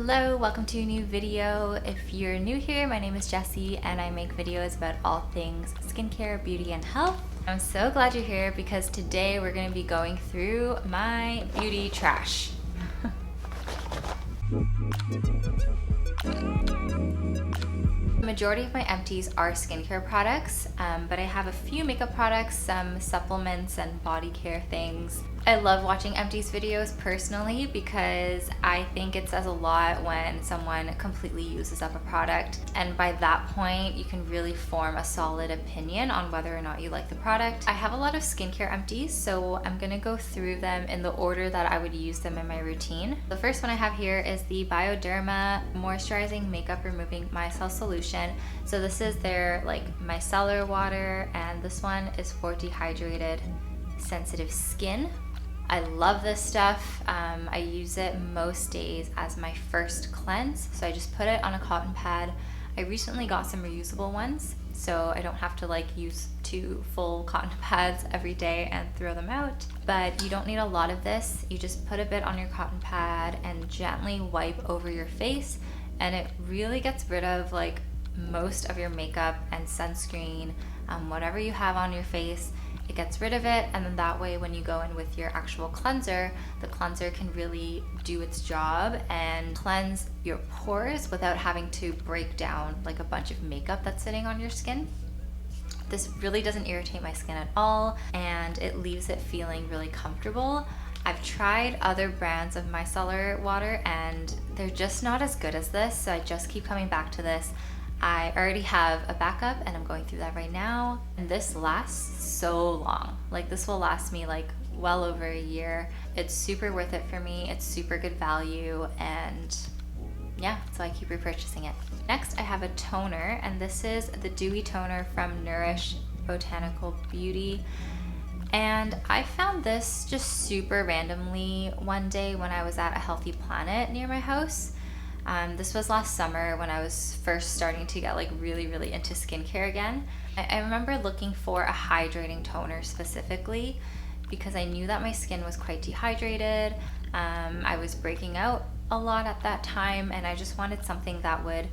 Hello, welcome to a new video. If you're new here, my name is Jessie and I make videos about all things skincare, beauty, and health. I'm so glad you're here because today we're going to be going through my beauty trash. The majority of my empties are skincare products, but I have a few makeup products, some supplements and body care things. I love watching empties videos personally because I think it says a lot when someone completely uses up a product, and by that point you can really form a solid opinion on whether or not you like the product. I have a lot of skincare empties, so I'm gonna go through them in the order that I would use them in my routine. The first one I have here is the Bioderma Moisturizing Makeup Removing Micellar Solution. So this is their micellar water, and this one is for dehydrated sensitive skin. I love this stuff. I use it most days as my first cleanse, so I just put it on a cotton pad. I recently got some reusable ones, so I don't have to use 2 full cotton pads every day and throw them out. But you don't need a lot of this. You just put a bit on your cotton pad and gently wipe over your face, and it really gets rid of most of your makeup and sunscreen, whatever you have on your face. It gets rid of it, and then that way when you go in with your actual cleanser, the cleanser can really do its job and cleanse your pores without having to break down a bunch of makeup that's sitting on your skin. This really doesn't irritate my skin at all, and it leaves it feeling really comfortable. I've tried other brands of micellar water and they're just not as good as this, so I just keep coming back to this. I already have a backup and I'm going through that right now, and this lasts so long. This will last me well over a year. It's super worth it for me. It's super good value, and yeah, so I keep repurchasing it. Next I have a toner, and this is the Dewy Toner from Nourish Botanical Beauty. And I found this just super randomly one day when I was at a Healthy Planet near my house. This was last summer when I was first starting to get really into skincare again. I remember looking for a hydrating toner specifically because I knew that my skin was quite dehydrated. I was breaking out a lot at that time, and I just wanted something that would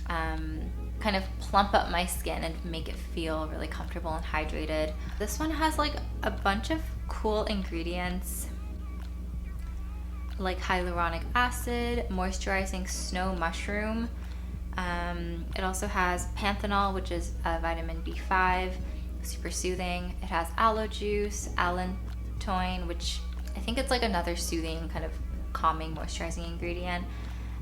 kind of plump up my skin and make it feel really comfortable and hydrated. This one has a bunch of cool ingredients, like hyaluronic acid, moisturizing snow mushroom. It also has panthenol, which is a vitamin B5, super soothing. It has aloe juice, allantoin, which I think it's another soothing kind of calming moisturizing ingredient,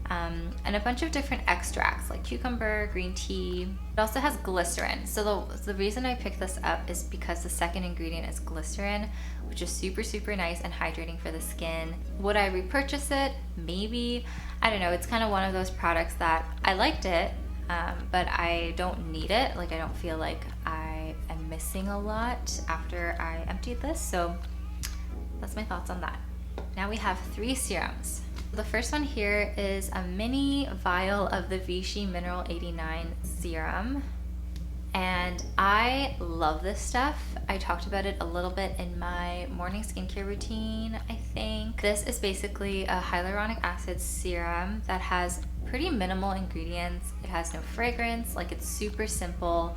and a bunch of different extracts like cucumber, green tea. It also has glycerin. So the reason I picked this up is because the second ingredient is glycerin, which is super nice and hydrating for the skin. Would I repurchase it? Maybe. I don't know. It's kind of one of those products that I liked it, but I don't need it. I don't feel like I am missing a lot after I emptied this. So that's my thoughts on that. Now we have 3 serums. The first one here is a mini vial of the Vichy Mineral 89 serum, and I love this stuff. I talked about it a little bit in my morning skincare routine, I think. This is basically a hyaluronic acid serum that has pretty minimal ingredients. It has no fragrance, it's super simple.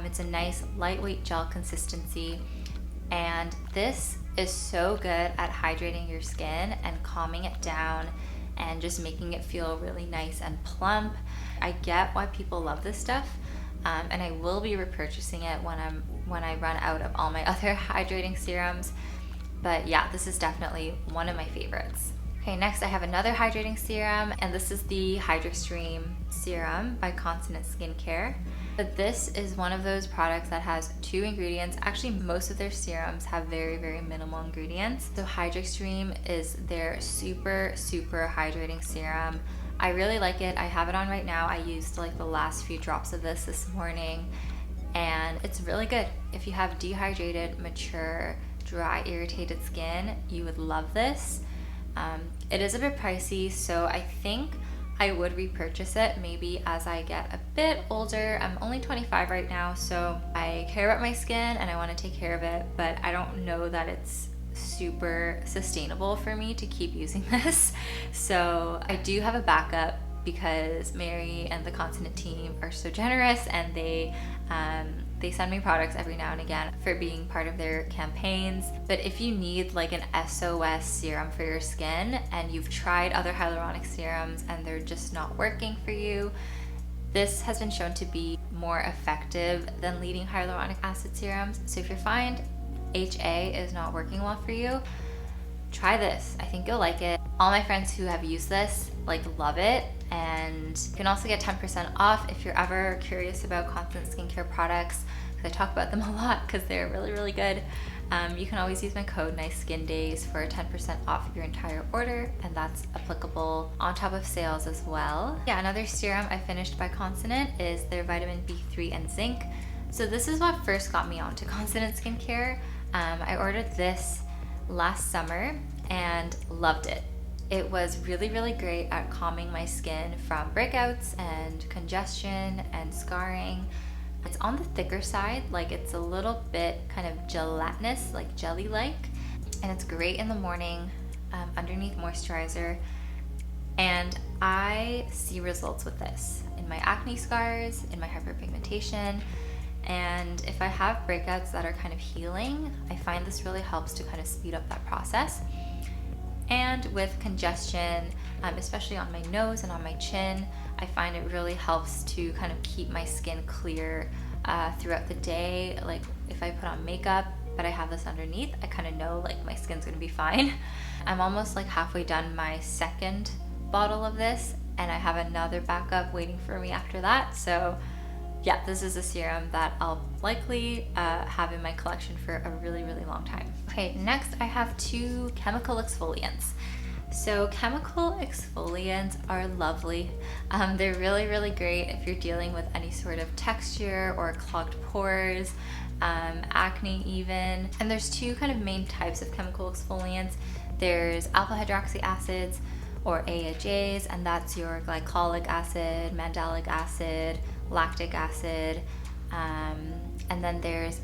It's a nice lightweight gel consistency, and this is so good at hydrating your skin and calming it down and just making it feel really nice and plump. I get why people love this stuff, and I will be repurchasing it when I run out of all my other hydrating serums. But yeah, this is definitely one of my favorites. Okay, next I have another hydrating serum, and this is the HydrExtreme serum by Consonant Skincare. But this is one of those products that has 2 ingredients. Actually, most of their serums have very minimal ingredients. So HydrExtreme is their super hydrating serum. I really like it. I have it on right now. I used the last few drops of this morning, and it's really good. If you have dehydrated, mature, dry, irritated skin, you would love this. It is a bit pricey, so I think I would repurchase it maybe as I get a bit older. I'm only 25 right now, so I care about my skin and I want to take care of it, but I don't know that it's super sustainable for me to keep using this. So I do have a backup because Mary and the Consonant team are so generous, and they send me products every now and again for being part of their campaigns. But if you need like an SOS serum for your skin and you've tried other hyaluronic serums and they're just not working for you, this has been shown to be more effective than leading hyaluronic acid serums. So if you find HA is not working well for you, try this. I think you'll like it. All my friends who have used this like love it, and you can also get 10% off if you're ever curious about Consonant skincare products, because I talk about them a lot because they're really, really good. You can always use my code NICESKINDAYS for 10% off your entire order, and that's applicable on top of sales as well. Yeah, another serum I finished by Consonant is their Vitamin B3 and Zinc. So this is what first got me onto Consonant skincare. I ordered this last summer and loved it. It was really, really great at calming my skin from breakouts and congestion and scarring. It's on the thicker side, like it's a little bit kind of gelatinous, like jelly-like, and it's great in the morning underneath moisturizer. And I see results with this in my acne scars, in my hyperpigmentation, and if I have breakouts that are kind of healing, I find this really helps to kind of speed up that process. And with congestion, especially on my nose and on my chin, I find it really helps to kind of keep my skin clear throughout the day. Like if I put on makeup but I have this underneath, I kind of know like my skin's gonna be fine. I'm almost like halfway done my second bottle of this, and I have another backup waiting for me after that. So yeah, this is a serum that I'll likely have in my collection for a really, really long time. Okay, next I have 2 chemical exfoliants. So chemical exfoliants are lovely. They're really, really great if you're dealing with any sort of texture or clogged pores, acne even. And there's 2 kind of main types of chemical exfoliants. There's alpha hydroxy acids, or AHAs, and that's your glycolic acid, mandelic acid, lactic acid, and then there's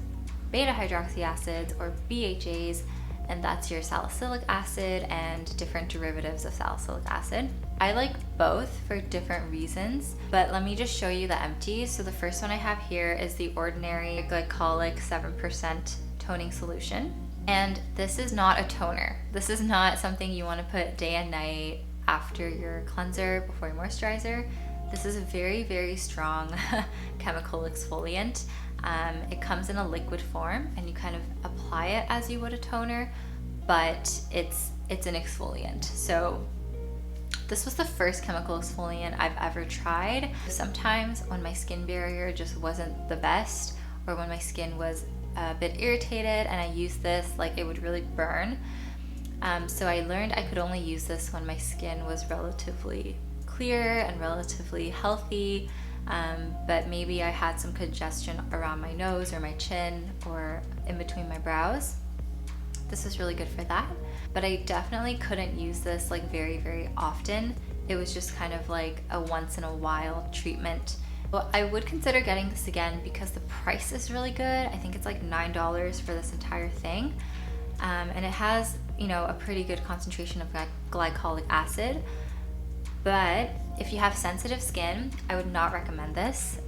beta hydroxy acids, or BHAs, and that's your salicylic acid and different derivatives of salicylic acid. I like both for different reasons, but let me just show you the empties. So the first one I have here is the ordinary glycolic 7% toning solution. And this is not a toner. This is not something you want to put day and night after your cleanser, before your moisturizer. This is a very, very strong chemical exfoliant. It comes in a liquid form, and you kind of apply it as you would a toner, but it's an exfoliant. So this was the first chemical exfoliant I've ever tried. Sometimes when my skin barrier just wasn't the best, or when my skin was a bit irritated and I used this, like it would really burn. So I learned I could only use this when my skin was relatively clear and relatively healthy, but maybe I had some congestion around my nose or my chin or in between my brows. This is really good for that, but I definitely couldn't use this like very, very often. It was just kind of like a once in a while treatment. Well, I would consider getting this again because the price is really good. I think it's like $9 for this entire thing. And it has, you know, a pretty good concentration of glycolic acid. But if you have sensitive skin, I would not recommend this.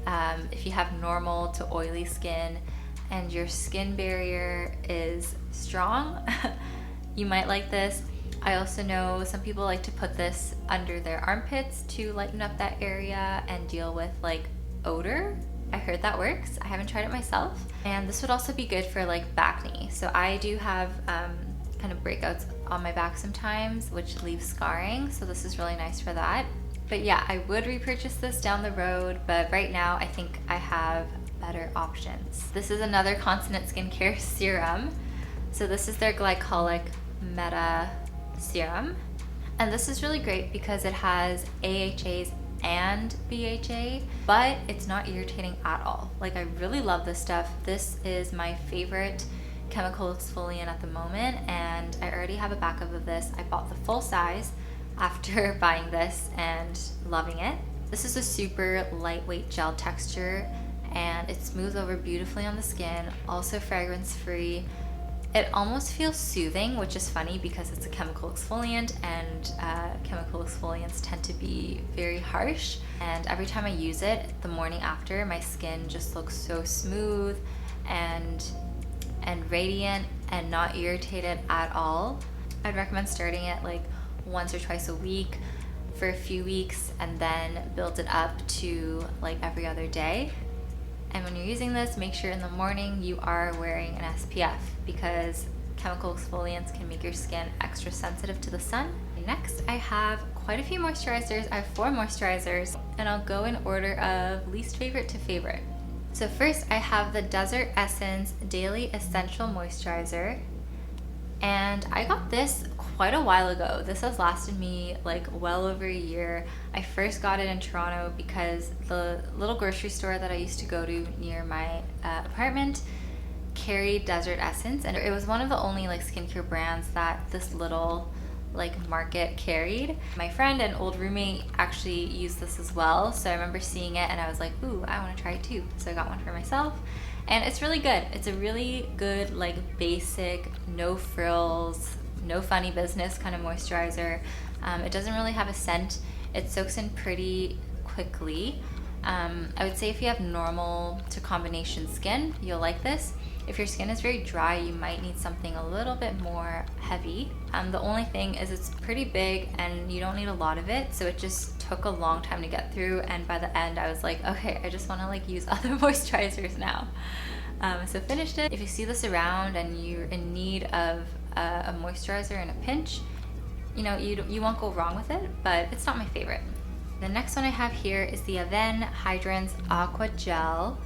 If you have normal to oily skin and your skin barrier is strong, you might like this. I also know some people like to put this under their armpits to lighten up that area and deal with like odor. I heard that works. I haven't tried it myself. And this would also be good for like back knee. So I do have kind of breakouts on my back sometimes, which leaves scarring. So this is really nice for that. But yeah, I would repurchase this down the road, but right now I think I have better options. This is another Consonant skincare serum. So this is their Glycolic Meta Serum. And this is really great because it has AHAs and BHA, but it's not irritating at all. Like, I really love this stuff. This is my favorite chemical exfoliant at the moment, and I already have a backup of this. I bought the full size after buying this and loving it. This is a super lightweight gel texture, and it smooths over beautifully on the skin, also fragrance free. It almost feels soothing, which is funny because it's a chemical exfoliant, and chemical exfoliants tend to be very harsh. And every time I use it, the morning after, my skin just looks so smooth and radiant and not irritated at all. I'd recommend starting it like once or twice a week for a few weeks and then build it up to like every other day. And when you're using this, make sure in the morning you are wearing an SPF because chemical exfoliants can make your skin extra sensitive to the sun. Next, I have quite a few moisturizers. I have 4 moisturizers, and I'll go in order of least favorite to favorite. So first, I have the Desert Essence Daily Essential Moisturizer, and I got this quite a while ago. This has lasted me like well over a year. I first got it in Toronto because the little grocery store that I used to go to near my apartment carried Desert Essence, and it was one of the only like skincare brands that this little like market carried. My friend and old roommate actually used this as well, so I remember seeing it and I was like, ooh, I want to try it too. So I got one for myself, and it's really good. It's a really good like basic, no frills, no funny business kind of moisturizer. It doesn't really have a scent. It soaks in pretty quickly. I would say if you have normal to combination skin, you'll like this. If your skin is very dry, you might need something a little bit more heavy. The only thing is it's pretty big and you don't need a lot of it, so it just took a long time to get through, and by the end I was like, okay, I just want to like use other moisturizers now. So finished it. If you see this around and you're in need of a moisturizer in a pinch, you know, you won't go wrong with it, but it's not my favorite. The next one I have here is the Avene Hydrance Aqua Gel.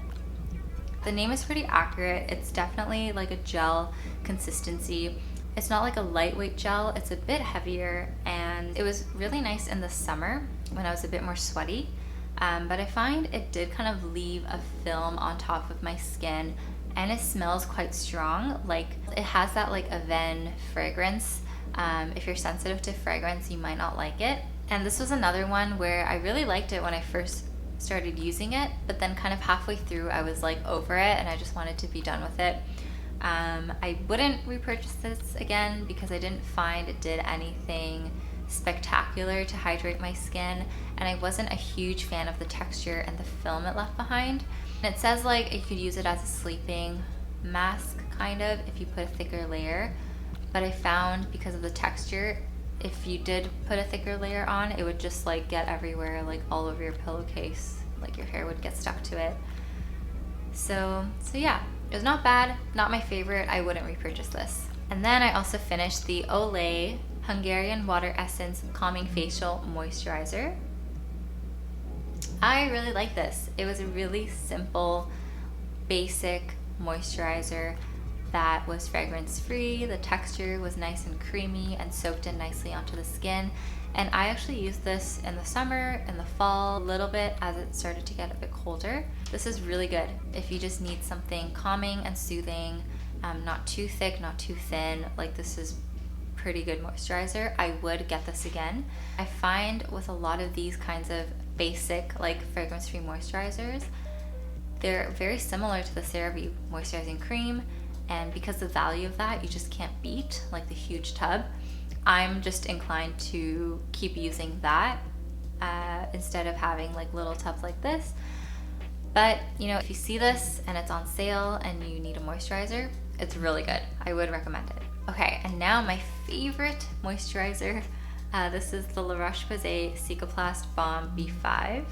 The name is pretty accurate. It's definitely like a gel consistency. It's not like a lightweight gel, it's a bit heavier, and it was really nice in the summer when I was a bit more sweaty. But I find it did kind of leave a film on top of my skin, and it smells quite strong. Like it has that like Avene fragrance. If you're sensitive to fragrance, you might not like it. And this was another one where I really liked it when I first started using it, but then kind of halfway through I was like over it and I just wanted to be done with it. I wouldn't repurchase this again because I didn't find it did anything spectacular to hydrate my skin, and I wasn't a huge fan of the texture and the film it left behind. And it says like you could use it as a sleeping mask kind of if you put a thicker layer, but I found because of the texture, if you did put a thicker layer on, it would just like get everywhere, like all over your pillowcase, like your hair would get stuck to it. So yeah, it was not bad, not my favorite. I wouldn't repurchase this. And then I also finished the Olay Hungarian Water Essence Calming Facial Moisturizer. I really like this. It was a really simple, basic moisturizer that was fragrance free. The texture was nice and creamy and soaked in nicely onto the skin. And I actually used this in the summer, in the fall, a little bit as it started to get a bit colder. This is really good if you just need something calming and soothing, not too thick, not too thin. Like this is pretty good moisturizer. I would get this again. I find with a lot of these kinds of basic like fragrance free moisturizers, they're very similar to the CeraVe moisturizing cream. And because the value of that you just can't beat, like the huge tub, I'm just inclined to keep using that instead of having like little tubs like this. But you know, if you see this and it's on sale and you need a moisturizer, it's really good. I would recommend it. Okay, and now my favorite moisturizer. This is the Roche-Posay Cicaplast Baume B5.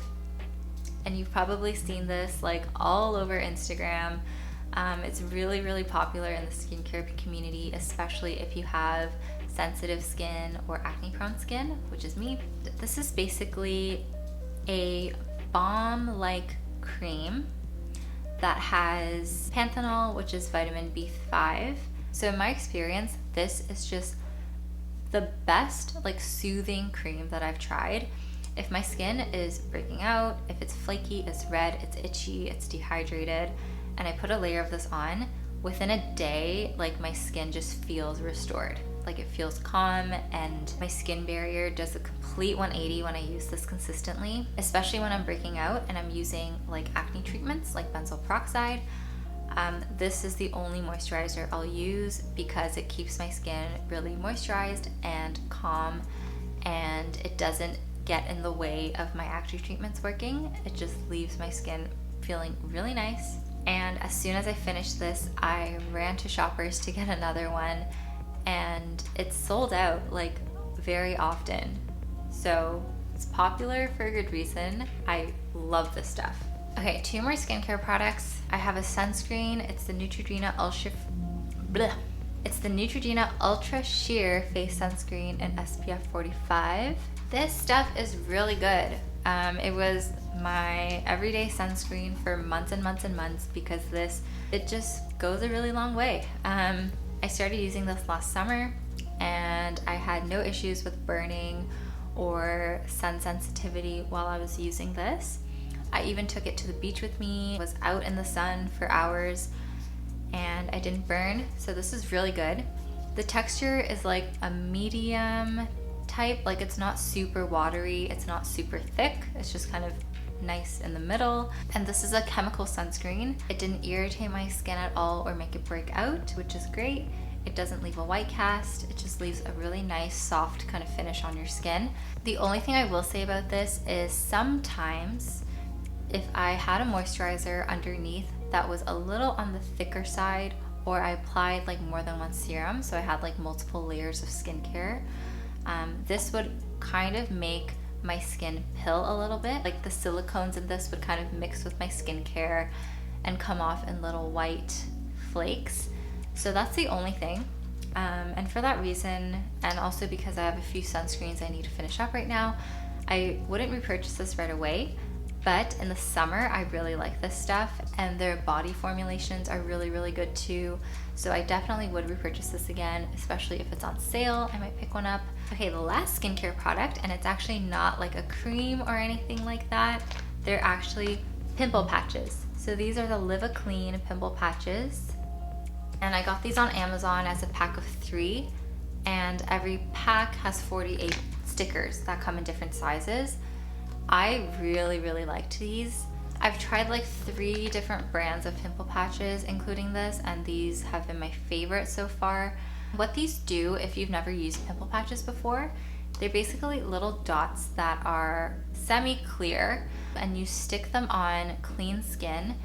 And you've probably seen this like all over Instagram. It's really, really popular in the skincare community, especially if you have sensitive skin or acne-prone skin, which is me. This is basically a balm-like cream that has panthenol, which is vitamin B5. So in my experience, this is just the best like soothing cream that I've tried. If my skin is breaking out, if it's flaky, it's red, it's itchy, it's dehydrated, and I put a layer of this on, within a day, like my skin just feels restored. Like it feels calm, and my skin barrier does a complete 180 when I use this consistently, especially when I'm breaking out and I'm using like acne treatments like benzoyl peroxide. This is the only moisturizer I'll use because it keeps my skin really moisturized and calm, and it doesn't get in the way of my acne treatments working. It just leaves my skin feeling really nice. And as soon as I finished this, I ran to Shoppers to get another one, and it's sold out like very often. So it's popular for a good reason. I love this stuff. Okay, 2 more skincare products. I have a sunscreen. It's the Neutrogena Ultra Sheer Face Sunscreen in SPF 45. This stuff is really good. It was my everyday sunscreen for months and months and months because it just goes a really long way. I started using this last summer and I had no issues with burning or sun sensitivity while I was using this. I even took it to the beach with me, was out in the sun for hours, and I didn't burn, so this is really good. The texture is like a medium type, like it's not super watery, it's not super thick, it's just kind of nice in the middle. And this is a chemical sunscreen. It didn't irritate my skin at all or make it break out, which is great. It doesn't leave a white cast, it just leaves a really nice soft kind of finish on your skin. The only thing I will say about this is sometimes if I had a moisturizer underneath that was a little on the thicker side, or I applied like more than one serum, so I had like multiple layers of skincare, this would kind of make my skin pill a little bit. Like the silicones in this would kind of mix with my skincare and come off in little white flakes. So that's the only thing. And for that reason, and also because I have a few sunscreens I need to finish up right now, I wouldn't repurchase this right away. But in the summer, I really like this stuff, and their body formulations are really, really good too. So I definitely would repurchase this again, especially if it's on sale. I might pick one up. Okay, the last skincare product, and it's actually not like a cream or anything like that. They're actually pimple patches. So these are the Livaclean pimple patches. And I got these on Amazon as a pack of 3. And every pack has 48 stickers that come in different sizes. I really, really liked these. I've tried like 3 different brands of pimple patches, including this, and these have been my favorite so far. What these do, if you've never used pimple patches before, they're basically little dots that are semi-clear, and you stick them on clean skin,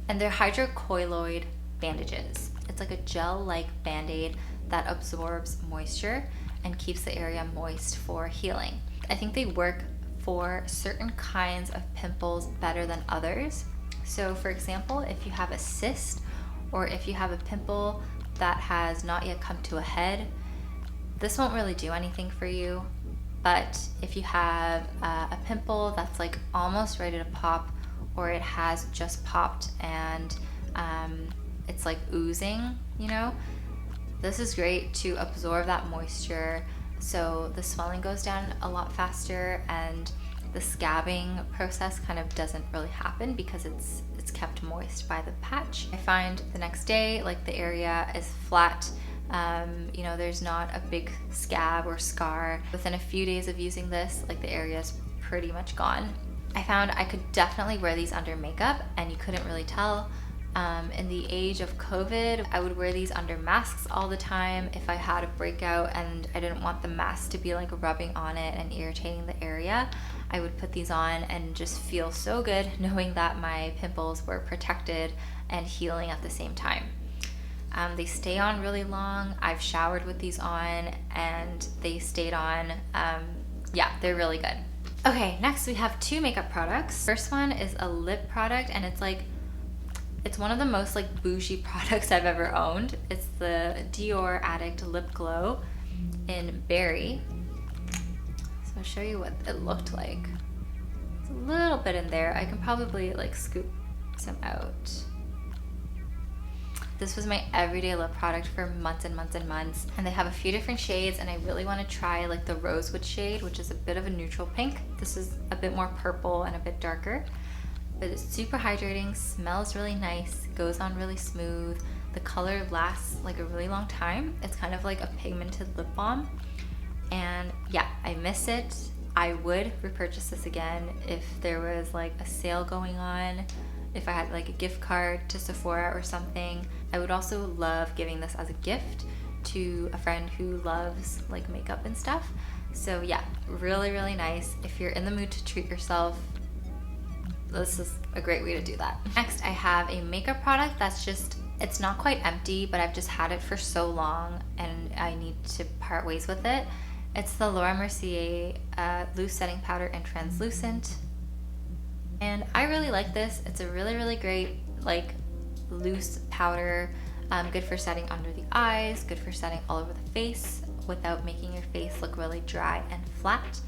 and they're hydrocolloid bandages. It's like a gel-like band-aid that absorbs moisture and keeps the area moist for healing. I think they work for certain kinds of pimples better than others. So for example, if you have a cyst or if you have a pimple that has not yet come to a head, this won't really do anything for you. But if you have a pimple that's like almost ready to pop, or it has just popped and it's like oozing, you know, this is great to absorb that moisture, so the swelling goes down a lot faster and the scabbing process kind of doesn't really happen because it's kept moist by the patch. I find the next day, like, the area is flat. You know, there's not a big scab or scar. Within a few days of using this, like, the area is pretty much gone. I found I could definitely wear these under makeup and you couldn't really tell. In the age of COVID, I would wear these under masks all the time if I had a breakout and I didn't want the mask to be like rubbing on it and irritating the area. I would put these on and just feel so good knowing that my pimples were protected and healing at the same time. They stay on really long. I've showered with these on and they stayed on. Yeah, they're really good. Okay, next we have 2 makeup products. First one is a lip product, and it's one of the most like bougie products I've ever owned. It's the Dior Addict Lip Glow in Berry. So I'll show you what it looked like. It's a little bit in there. I can probably like scoop some out. This was my everyday lip product for months and months and months, and they have a few different shades, and I really want to try like the rosewood shade, which is a bit of a neutral pink. This is a bit more purple and a bit darker, but it's super hydrating, smells really nice, goes on really smooth. The color lasts like a really long time. It's kind of like a pigmented lip balm, and yeah, I miss it. I would repurchase this again if there was like a sale going on if I had like a gift card to Sephora or something. I would also love giving this as a gift to a friend who loves like makeup and stuff. So yeah, really, really nice. If you're in the mood to treat yourself, this is a great way to do that. Next, I have a makeup product that's just, it's not quite empty, but I've just had it for so long and I need to part ways with it. It's the Laura Mercier Loose Setting Powder in Translucent. And I really like this. It's a really, really great like loose powder. Good for setting under the eyes, good for setting all over the face without making your face look really dry and flat.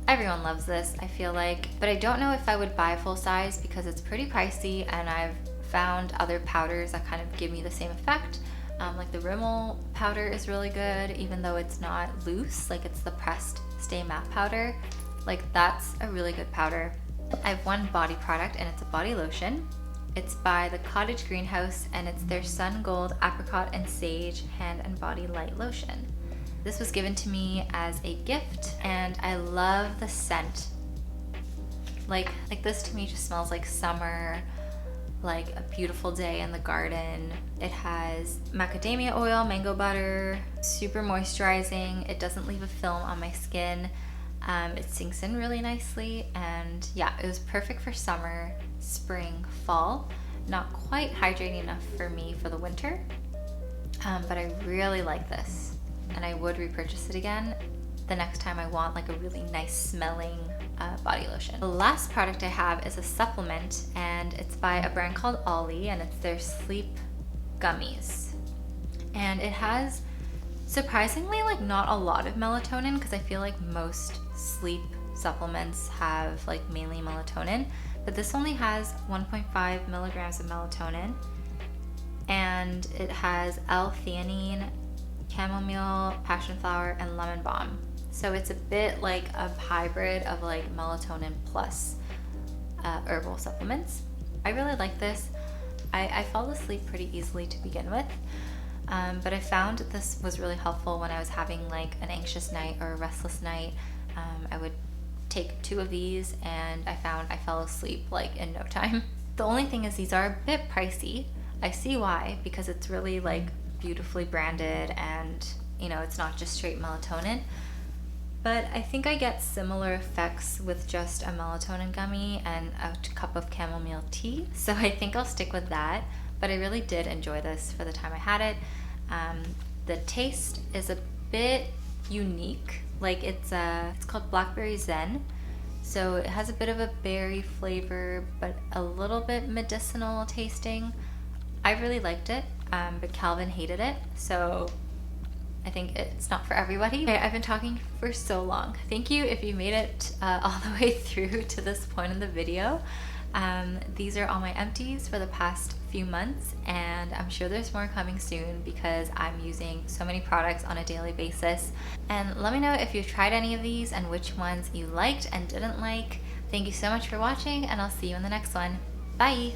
Everyone loves this, I feel like, but I don't know if I would buy full size because it's pretty pricey, and I've found other powders that kind of give me the same effect. Like the Rimmel powder is really good, even though it's not loose, like it's the pressed Stay Matte powder. Like that's a really good powder. I have one body product and it's a body lotion. It's by the Cottage Greenhouse and it's their Sungold Apricot and Sage Hand and Body Light Lotion. This was given to me as a gift and I love the scent. Like this to me just smells like summer, like a beautiful day in the garden. It has macadamia oil, mango butter, super moisturizing. It doesn't leave a film on my skin. It sinks in really nicely, and yeah, it was perfect for summer, spring, fall. Not quite hydrating enough for me for the winter, but I really like this and I would repurchase it again the next time I want like a really nice smelling body lotion. The last product I have is a supplement and it's by a brand called OLLY and it's their sleep gummies. And it has surprisingly like not a lot of melatonin, because I feel like most sleep supplements have like mainly melatonin, but this only has 1.5 milligrams of melatonin and it has L-theanine, chamomile, passion flower, and lemon balm. So it's a bit like a hybrid of like melatonin plus herbal supplements. I really like this. I fall asleep pretty easily to begin with, but I found this was really helpful when I was having like an anxious night or a restless night. I would take 2 of these and I found I fell asleep like in no time. The only thing is these are a bit pricey. I see why, because it's really like beautifully branded and you know, it's not just straight melatonin. But I think I get similar effects with just a melatonin gummy and a cup of chamomile tea. So I think I'll stick with that. But I really did enjoy this for the time I had it. The taste is a bit unique. Like it's called Blackberry Zen. So it has a bit of a berry flavor, but a little bit medicinal tasting. I really liked it, but Calvin hated it. So I think it's not for everybody. Okay, I've been talking for so long. Thank you if you made it all the way through to this point in the video. These are all my empties for the past few months, and I'm sure there's more coming soon because I'm using so many products on a daily basis. And let me know if you've tried any of these and which ones you liked and didn't like. Thank you so much for watching, and I'll see you in the next one. Bye!